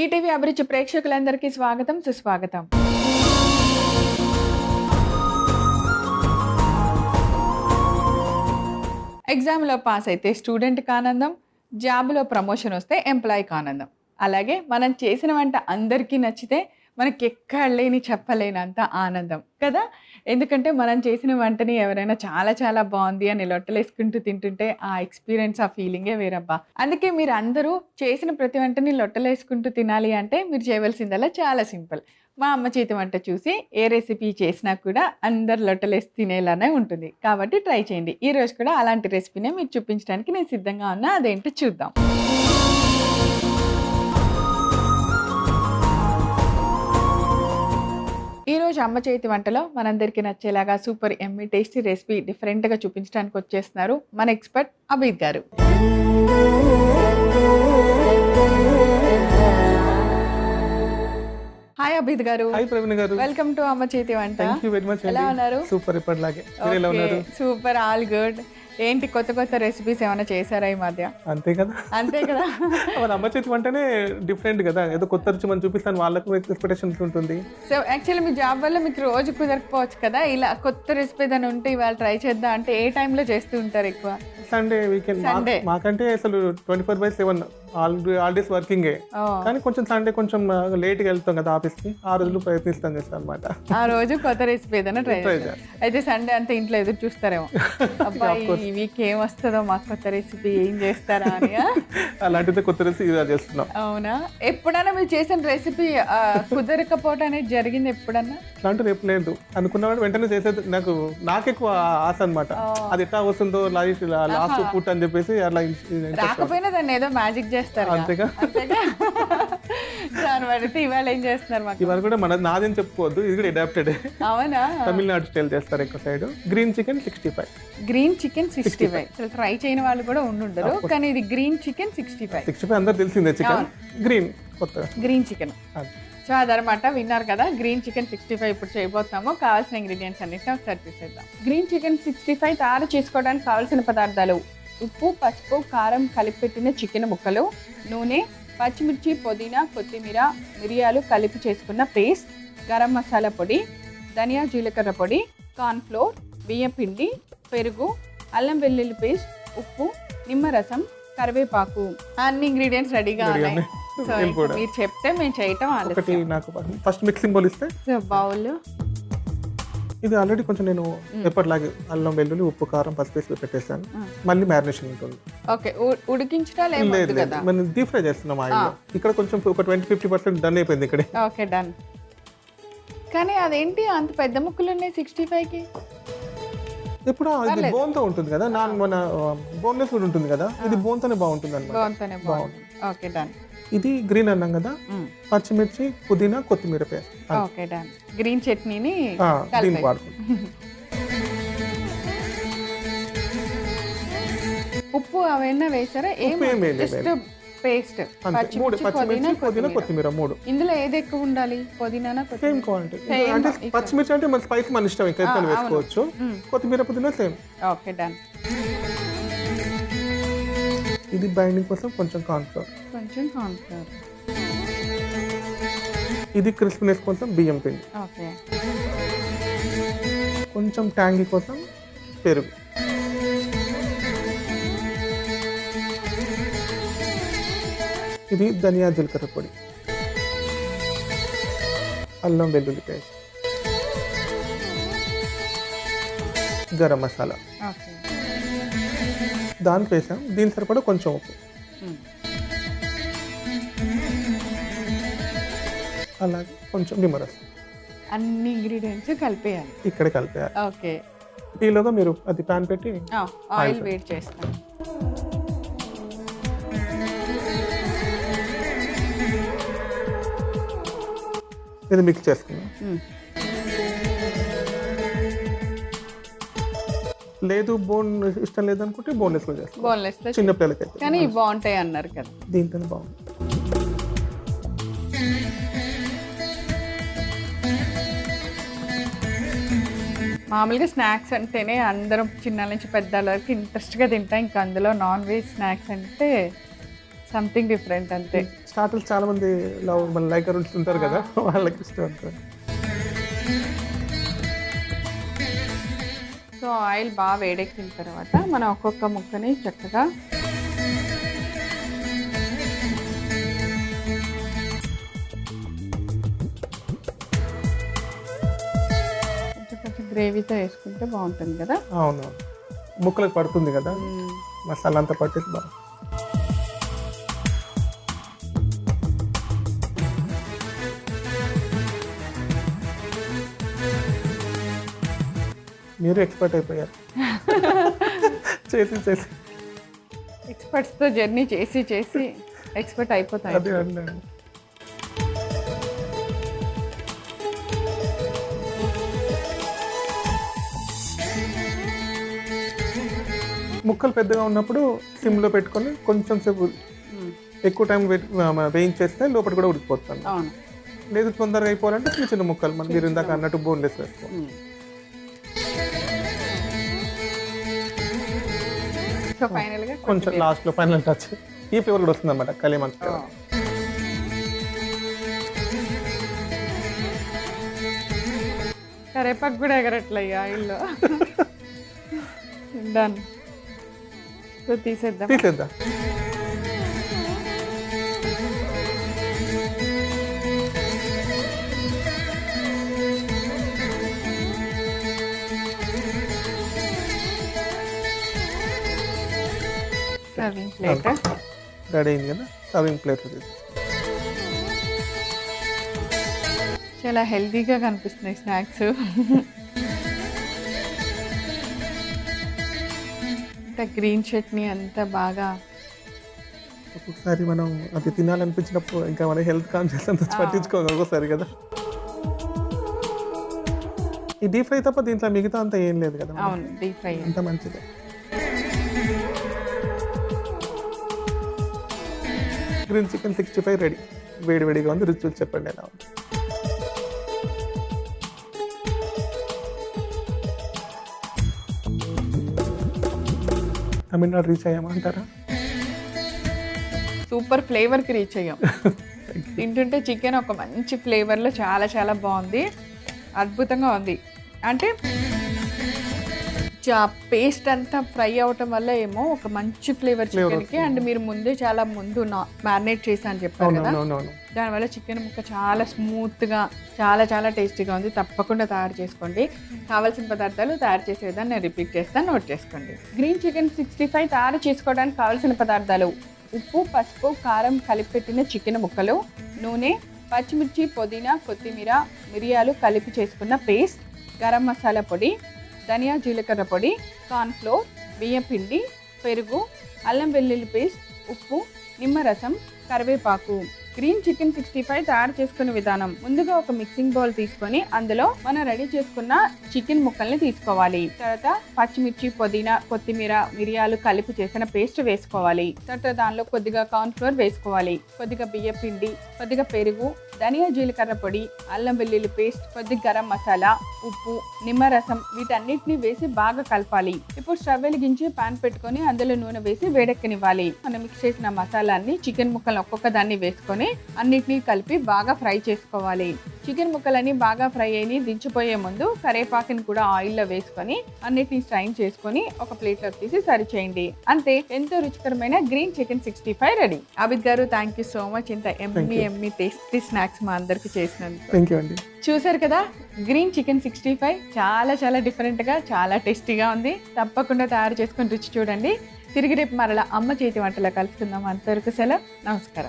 ETV అభిరుచి ప్రేక్షకులందరికీ స్వాగతం సుస్వాగతం. ఎగ్జామ్లో పాస్ అయితే స్టూడెంట్కి ఆనందం, జాబ్లో ప్రమోషన్ వస్తే ఎంప్లాయీకి ఆనందం. అలాగే మనం చేసిన వంట అందరికీ నచ్చితే మనకి ఎక్కడ లేని చెప్పలేనంత ఆనందం కదా. ఎందుకంటే మనం చేసిన వంటని ఎవరైనా చాలా చాలా బాగుంది అని లొట్టలేసుకుంటూ తింటుంటే ఆ ఎక్స్పీరియన్స్, ఆ ఫీలింగే వేరబ్బా. అందుకే మీరు అందరూ చేసిన ప్రతి వంటని లొట్టలేసుకుంటూ తినాలి అంటే మీరు చేయవలసిందల్లా చాలా సింపుల్. మా అమ్మ చేతి వంట చూసి ఏ రెసిపీ చేసినా కూడా అందరు లొట్టలేసి తినేలానే ఉంటుంది. కాబట్టి ట్రై చేయండి. ఈరోజు కూడా అలాంటి రెసిపీనే మీకు చూపించడానికి నేను సిద్ధంగా ఉన్నా. అదేంటో చూద్దాం. ఈరోజు అమ్మ చేతి వంటలో మనందరికీ నచ్చేలాగా సూపర్ ఎమ్మీ టేస్టీ రెసిపీ డిఫరెంట్గా చూపించడానికి వచ్చేస్తున్నారు మన ఎక్స్పర్ట్ అబీద్ గారు. హాయ్ అబీద్ గారు. హాయ్ ప్రవీణ్ గారు. వెల్కమ్ టు అమ్మ చేతి వంట. Thank you very much. ఎలా ఉన్నారు? సూపర్, ఇప్పటిలాగే. మీరు ఎలా ఉన్నారు? Super, all good. ఏంటి కొత్త కొత్త రెసిపీస్ ఏమైనా చేశారా ఈ మధ్య? అంతే కదా. మన అమ్మ చేతి వంటనే డిఫరెంట్ కదా, ఏదో కొత్త రుచి మనం చూపిస్తాను, వాళ్ళకు ఎక్స్పెక్టేషన్స్ ఉంటుంది. సో యాక్చువల్లీ మీ జాబ్ వల్ల మీకు రోజు కుదరకపోవచ్చు కదా, ఇలా కొత్త రెసిపీ ఏదైనా ఉంటే ఇవాళ ట్రై చేద్దాం అంటే ఏ టైంలో చేస్తూ ఉంటారు ఎక్కువ? Sunday, weekend. మాకంటే అసలు 24/7 ఆల్ డేస్ వర్కింగే. కానీ కొంచెం సండే కొంచెం లేట్గా వెళ్తాం కదా ఆఫీస్కి, ఆ రోజులు ప్రయత్నిస్తాం చేస్తాం అనమాట. ఆ రోజు కొత్త రెసిపీ ఏదైనా ట్రై చేస్తాం. అయితే సండే అంతా ఇంట్లో ఎదురు చూస్తారేమో, అబ్బాయి ఈ వీక్ ఏం వస్తుందో మాకు కొత్త రెసిపీ ఏం చేస్తారా అని. అలాంటిది కొత్త రెసిపీ ఇలా చేస్తున్నాం. అవునా? ఎప్పుడైనా మీరు చేసిన రెసిపీ కుదరకపోవడం అనేది జరిగింది ఎప్పుడన్నా? అలాంటి రేపు లేదు అనుకున్న వెంటనే చేసేది నాకు ఎక్కువ ఆశ అనమాట. అది ఎట్లా వస్తుందో లాస్ట్ పుట్ అని చెప్పేసి అలా. రాకపోయినా దాన్ని ఏదో మ్యాజిక్ చేస్తారు అంతేగా. దాని బట్టి ఇవాళ ఏం చేస్తున్నారు? మాకు ఇవాళ కూడా నాదేం చెప్పుకోవద్దు, ఇది కూడా అడాప్టెడ్. అవునా? తమిళనాడు స్టైల్ చేస్తారు ఎక్కువ side. Green chicken 65. Green chicken 65 అసలు ట్రై చేయని వాళ్ళు కూడా ఉండరు. కానీ ఇది గ్రీన్ చికెన్ 65 అందరు తెలిసిందే. చికెన్ గ్రీన్ కొత్తగా గ్రీన్ చికెన్. సో అదనమాట, విన్నారు కదా, గ్రీన్ చికెన్ 65 ఇప్పుడు చేయబోతున్నాము. కావాల్సిన ఇంగ్రీడియంట్స్ అన్నిటిని ఒకసారి చూసేద్దాం. గ్రీన్ చికెన్ 65 తయారు చేసుకోవడానికి కావాల్సిన పదార్థాలు: ఉప్పు, పసుపు, కారం, కలిపి పెట్టిన చికెన్ ముక్కలు, నూనె, పచ్చిమిర్చి, పుదీనా, కొత్తిమీర, మిరియాలు కలిపి చేసుకున్న పేస్ట్, గరం మసాలా పొడి, ధనియా జీలకర్ర పొడి, కార్న్ఫ్లోర్, బియ్యం పిండి, పెరుగు, అల్లం వెల్లుల్లి పేస్ట్, ఉప్పు, నిమ్మరసం, కరివేపాకు. అన్ని ఇంగ్రీడియంట్స్ రెడీగా ఉన్నాయి. సో మీరు చెప్తే మేము చేయటం ఆలస్యం. నాకు ఫస్ట్ మిక్సింగ్ బౌల్ ఇస్తే. సో బౌల్ ఇది ఆల్రెడీ కొంచెం నేను ఎప్పటిలాగే అల్లం వెల్లుల్లి ఉప్పు కారం పసుపు వేసి పెట్టేస్తాను. మళ్ళీ మ్యారినేషన్ ఉంటుంది. ఓకే, ఉడికించడం లేదు కదా, మనం డీప్ ఫ్రై చేస్తున్నాం ఆయిల్. ఇక్కడ కొంచెం ఒక 20-50% డన్ అయిపోయింది ఇక్కడే. Okay, done. కానీ అదేంటి అంత పెద్ద ముక్కలు ఉన్నాయి 65కి? ఇప్పుడు ఇది బోన్తో ఉంటుంది కదా, మన బోన్లెస్ కూడా ఉంటుంది కదా, ఇది బోన్తోనే బాగుంటుంది అన్నమాట. బాగుంటుంది. Okay, done. ఇది గ్రీన్ అన్నాం కదా, పచ్చిమిర్చి, పుదీనా, కొత్తిమీర పేస్ట్. Okay, done. గ్రీన్ చట్నీని దీనికి వాడుకుంటాం. ఉప్పు అవన్నీ వేసారా? జస్ట్ పేస్ట్, పచ్చిమిర్చి, పుదీనా, కొత్తిమీర 3. ఇందులో ఏది ఎక్కువ ఉండాలి? పుదీనా, సేమ్ క్వాంటిటీ. అంటే పచ్చిమిర్చి అంటే మన స్పైస్ మన ఇష్టం, ఇంకా ఎక్కువ వేసుకోవచ్చు. కొత్తిమీర, పుదీనా సేమ్. Okay, done. ఇది బైండింగ్ కోసం కొంచెం కార్న్ఫ్లోర్. ఇది క్రిస్పీనెస్ కోసం బియ్యం పిండి. ఓకే. కొంచెం ట్యాంగీ కోసం పెరుగు. ఇది ధనియా జీలకర్ర పొడి, అల్లం వెల్లుల్లి పేస్ట్, గరం మసాలా. దానికి వేసాం. దీని సరిపడా కొంచెం ఉప్పు. అలాగే కొంచెం నిమ్మరసం. అన్ని ఇంగ్రీడియంట్స్ కలిపేయాలి. ఇక్కడ కలిపేయాలి. ఓకే. ఈలోగా మీరు అది ప్యాన్ పెట్టి ఆయిల్ వేడి చేస్తాం. ఇది మిక్స్ చేసుకున్నాం. లేదు బోన్ ఇష్టం లేదనుకుంటే బోన్లెస్ లో చేస్తాం. బోన్లెస్ చిన్న పిల్లలకి కానీ బాగుంటాయి అన్నారు కదా, దీంతో బాగుంది. మామూలుగా స్నాక్స్ అంటేనే అందరం చిన్న నుంచి పెద్ద వరకు ఇంట్రెస్ట్గా తింటాం. ఇంకా అందులో నాన్ వెజ్ స్నాక్స్ అంటే సంథింగ్ డిఫరెంట్ అంతే. స్టార్టర్స్ చాలా మంది మన లైకర్ ఉంటారు కదా, వాళ్ళకి ఇష్టం ఉంటుంది. సో ఆయిల్ బాగా వేడెక్కిన తర్వాత మనం ఒక్కొక్క ముక్కని చక్కగా కొంచెం గ్రేవీతో వేసుకుంటే బాగుంటుంది కదా. అవును, ముక్కలకు పడుతుంది కదా మసాలా అంతా పట్టేసి బాగా. మీరు ఎక్స్పర్ట్ అయిపోయారు చేసి చేసి. ఎక్స్పర్ట్స్తో జర్నీ చేసి చేసి ఎక్స్పర్ట్ అయిపోతాయి. అదే అండి. ముక్కలు పెద్దగా ఉన్నప్పుడు సిమ్లో పెట్టుకొని కొంచెం సేపు ఎక్కువ టైం వేయించేస్తే లోపల కూడా ఉడికిపోతుంది. అవును, లేదు తొందరగా అయిపోవాలంటే చిన్న చిన్న ముక్కలు మనం మీరు ఇందాక అన్నట్టు బోన్లెస్ వేసుకోవాలి. సో ఫైనల్గా కొంచెం లాస్ట్లో ఫైనల్ టచ్ ఈ ఫ్లేవర్ కూడా వస్తుంది అనమాట, కలీమాక్ ఫ్లేవర్. కరేపాకు కూడా ఎగరట్లయ్యా ఆయిల్లో. డన్. సో తీసేద్దాం. తీసేద్దాం. సర్వింగ్ ప్లేట్ రెడీ అయింది కదా, సర్వింగ్ ప్లేట్ తీసి. చాలా హెల్తీగా కనిపిస్తున్నాయి స్నాక్స్. అంత గ్రీన్ చట్నీ అంతా బాగా. ఒక్కొక్కసారి మనం అది తినాలనిపించినప్పుడు ఇంకా మన హెల్త్ కాన్షియస్ అంతా పట్టించుకోవాలి ఒక్కోసారి కదా. ఈ డీప్ ఫ్రై తప్ప దీంట్లో మిగతా అంతా ఏం లేదు కదా. అవును, డీప్ ఫ్రై అంత మంచిదే. Green chicken 65 ready. వేడివేడిగా ఉంది, రుచి చెప్పండి ఎలా ఉంది. తమిళనాడు రీచ్ అయ్యామంటారా? సూపర్ ఫ్లేవర్కి రీచ్ అయ్యాం. తింటుంటే చికెన్ ఒక మంచి ఫ్లేవర్లో చాలా చాలా బాగుంది, అద్భుతంగా ఉంది. అంటే పేస్ట్ అంతా ఫ్రై అవటం వల్ల ఏమో ఒక మంచి ఫ్లేవర్ చికెన్కి. అండ్ మీరు ముందే చాలా ముందు మ్యారినేట్ చేసి అని చెప్పారు కదా, దానివల్ల చికెన్ ముక్క చాలా స్మూత్గా చాలా చాలా టేస్టీగా ఉంది. తప్పకుండా తయారు చేసుకోండి. కావాల్సిన పదార్థాలు తయారు చేసే విధాన్ని నేను రిపీట్ చేస్తాను, నోట్ చేసుకోండి. గ్రీన్ చికెన్ 65 తయారు చేసుకోవడానికి కావాల్సిన పదార్థాలు: ఉప్పు, పసుపు, కారం కలిపి పెట్టిన చికెన్ ముక్కలు, నూనె, పచ్చిమిర్చి, పుదీనా, కొత్తిమీర, మిరియాలు కలిపి చేసుకున్న పేస్ట్, గరం మసాలా పొడి, ధనియా జీలకర్ర పొడి, కార్న్ఫ్లోర్, బియ్యం పిండి, పెరుగు, అల్లం వెల్లుల్లి పేస్ట్, ఉప్పు, నిమ్మరసం, కరివేపాకు. గ్రీన్ చికెన్ 65 తయారు చేసుకునే విధానం: ముందుగా ఒక మిక్సింగ్ బౌల్ తీసుకొని అందులో మనం రెడీ చేసుకున్న చికెన్ ముక్కల్ని తీసుకోవాలి. తర్వాత పచ్చిమిర్చి, పుదీనా, కొత్తిమీర, మిరియాలు కలిపి చేసిన పేస్ట్ వేసుకోవాలి. తర్వాత దానిలో కొద్దిగా కార్న్ ఫ్లోర్ వేసుకోవాలి, కొద్దిగా బియ్య పిండి, కొద్దిగా పెరుగు, ధనియా జీలకర్ర పొడి, అల్లం వెల్లుల్లి పేస్ట్, కొద్దిగా గరం మసాలా, ఉప్పు, నిమ్మరసం వీటన్నిటిని వేసి బాగా కలపాలి. ఇప్పుడు స్టవ్ వెలిగించి పాన్ పెట్టుకొని అందులో నూనె వేసి వేడెక్కనివ్వాలి. మనం మిక్స్ చేసిన మసాలాన్ని చికెన్ ముక్కలు ఒక్కొక్క దాన్ని వేసుకొని అన్నిటినీ కలిపి బాగా ఫ్రై చేసుకోవాలి. చికెన్ ముక్కలన్నీ బాగా ఫ్రై అయ్యి దించిపోయే ముందు కరేపాకుని కూడా ఆయిల్లో వేసుకొని అన్నిటినీ స్ట్రైన్ చేసుకొని ఒక ప్లేట్లోకి తీసి సర్వ్ చేయండి. అంతే, ఎంతో రుచికరమైన గ్రీన్ చికెన్ 65 రెడీ. అభిద్ గారు, థ్యాంక్ యూ సో మచ్ ఇంత ఎమ్మీ టేస్టీ స్నాక్స్ మా అందరికి చేసినందుకు. థ్యాంక్ యూ అండి. చూసారు కదా, గ్రీన్ చికెన్ 65 చాలా చాలా డిఫరెంట్గా చాలా టేస్టీగా ఉంది. తప్పకుండా తయారు చేసుకొని రుచి చూడండి. తిరిగి రేపు మరలా అమ్మ చేతి వంటలో కలుసుకుందాం. అంతవరకు సెలవు, నమస్కారం.